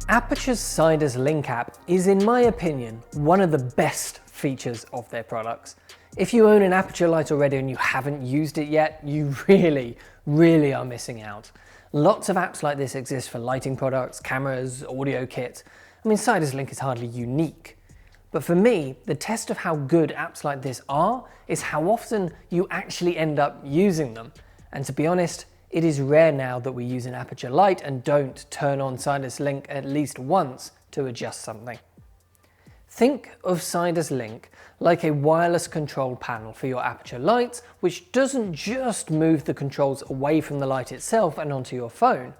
Aputure's Sidus Link app is, in my opinion, one of the best features of their products. If you own an Aputure light already and you haven't used it yet, you really are missing out. Lots of apps like this exist for lighting products, cameras, audio kits. I mean, Sidus Link is hardly unique. But for me, the test of how good apps like this are is how often you actually end up using them. And to be honest, it is rare now that we use an Aputure light and don't turn on Sidus Link at least once to adjust something. Think of Sidus Link like a wireless control panel for your Aputure lights, which doesn't just move the controls away from the light itself and onto your phone,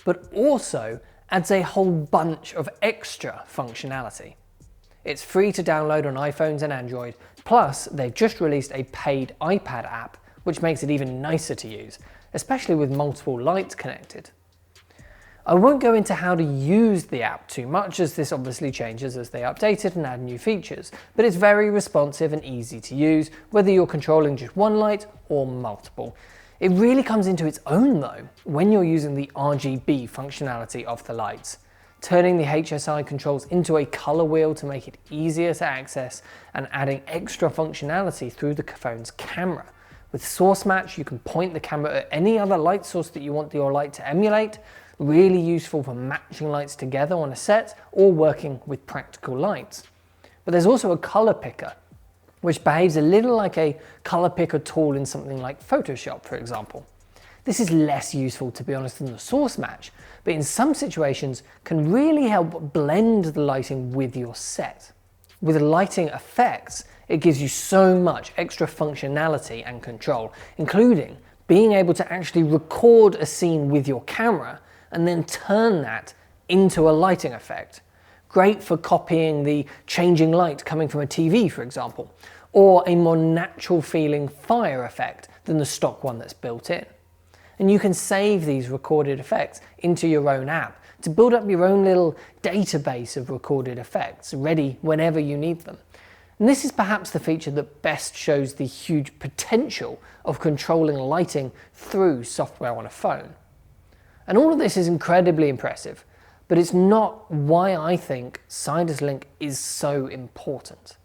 but also adds a whole bunch of extra functionality. It's free to download on iPhones and Android, plus they've just released a paid iPad app, which makes it even nicer to use, especially with multiple lights connected. I won't go into how to use the app too much, as this obviously changes as they update it and add new features, but it's very responsive and easy to use, whether you're controlling just one light or multiple. It really comes into its own though, when you're using the RGB functionality of the lights, turning the HSI controls into a color wheel to make it easier to access, and adding extra functionality through the phone's camera. With Source Match, you can point the camera at any other light source that you want your light to emulate, really useful for matching lights together on a set or working with practical lights. But there's also a color picker, which behaves a little like a color picker tool in something like Photoshop, for example. This is less useful, to be honest, than the Source Match, but in some situations can really help blend the lighting with your set. With lighting effects, it gives you so much extra functionality and control, including being able to actually record a scene with your camera and then turn that into a lighting effect. Great for copying the changing light coming from a TV, for example, or a more natural feeling fire effect than the stock one that's built in. And you can save these recorded effects into your own app to build up your own little database of recorded effects, ready whenever you need them. And this is perhaps the feature that best shows the huge potential of controlling lighting through software on a phone. And all of this is incredibly impressive, but it's not why I think Sidus Link is so important.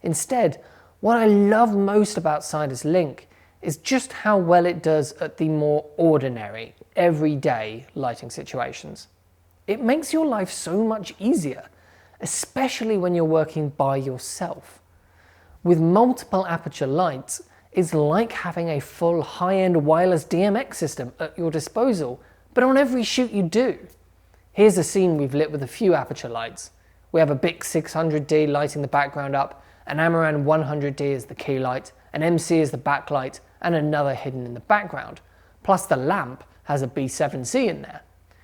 Instead, what I love most about Sidus Link is just how well it does at the more ordinary, everyday lighting situations. It makes your life so much easier, especially when you're working by yourself. With multiple Aputure lights, it's like having a full high-end wireless DMX system at your disposal, but on every shoot you do. Here's a scene we've lit with a few Aputure lights. We have a BIC 600D lighting the background up, an Amaran 100D is the key light, an MC is the backlight, and another hidden in the background. Plus the lamp has a B7C in there.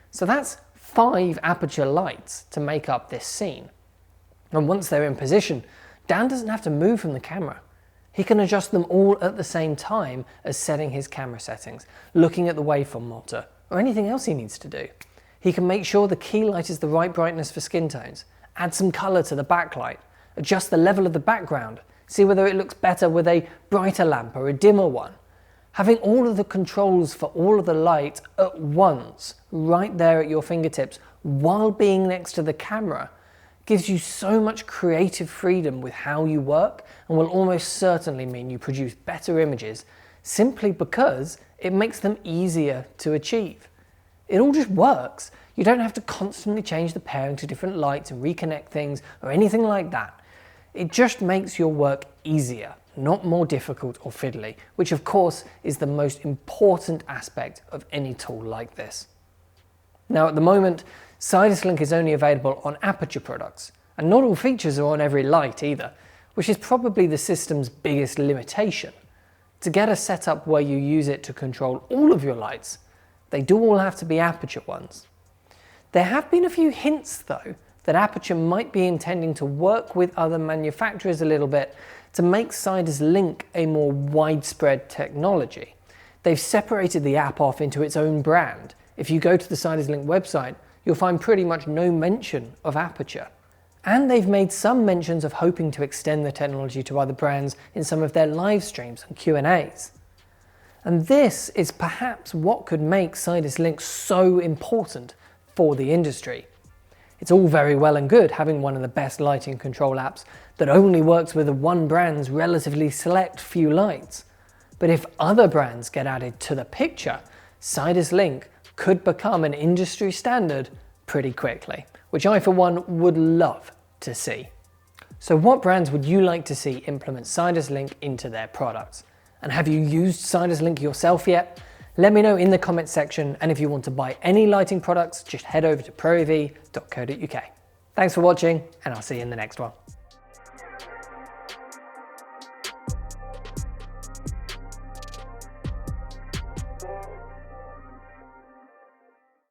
So that's 5 Aputure lights to make up this scene. And once they're in position, Dan doesn't have to move from the camera. He can adjust them all at the same time as setting his camera settings, looking at the waveform monitor, or anything else he needs to do. He can make sure the key light is the right brightness for skin tones, add some color to the backlight, adjust the level of the background, see whether it looks better with a brighter lamp or a dimmer one. Having all of the controls for all of the light at once, right there at your fingertips, while being next to the camera, gives you so much creative freedom with how you work, and will almost certainly mean you produce better images simply because it makes them easier to achieve. It all just works. You don't have to constantly change the pairing to different lights and reconnect things or anything like that. It just makes your work easier, not more difficult or fiddly, which of course is the most important aspect of any tool like this. Now at the moment, Sidus Link is only available on Aputure products, and not all features are on every light either, which is probably the system's biggest limitation. To get a setup where you use it to control all of your lights, they do all have to be Aputure ones. There have been a few hints though that Aputure might be intending to work with other manufacturers a little bit to make Sidus Link a more widespread technology. They've separated the app off into its own brand. If you go to the Sidus Link website, you'll find pretty much no mention of Aputure. And they've made some mentions of hoping to extend the technology to other brands in some of their live streams and Q&As. And this is perhaps what could make Sidus Link so important for the industry. It's all very well and good having one of the best lighting control apps that only works with one brand's relatively select few lights. But if other brands get added to the picture, Sidus Link could become an industry standard pretty quickly, which I for one would love to see. So what brands would you like to see implement Sidus Link into their products? And have you used Sidus Link yourself yet? Let me know in the comments section, and if you want to buy any lighting products, just head over to proav.co.uk. Thanks for watching, and I'll see you in the next one.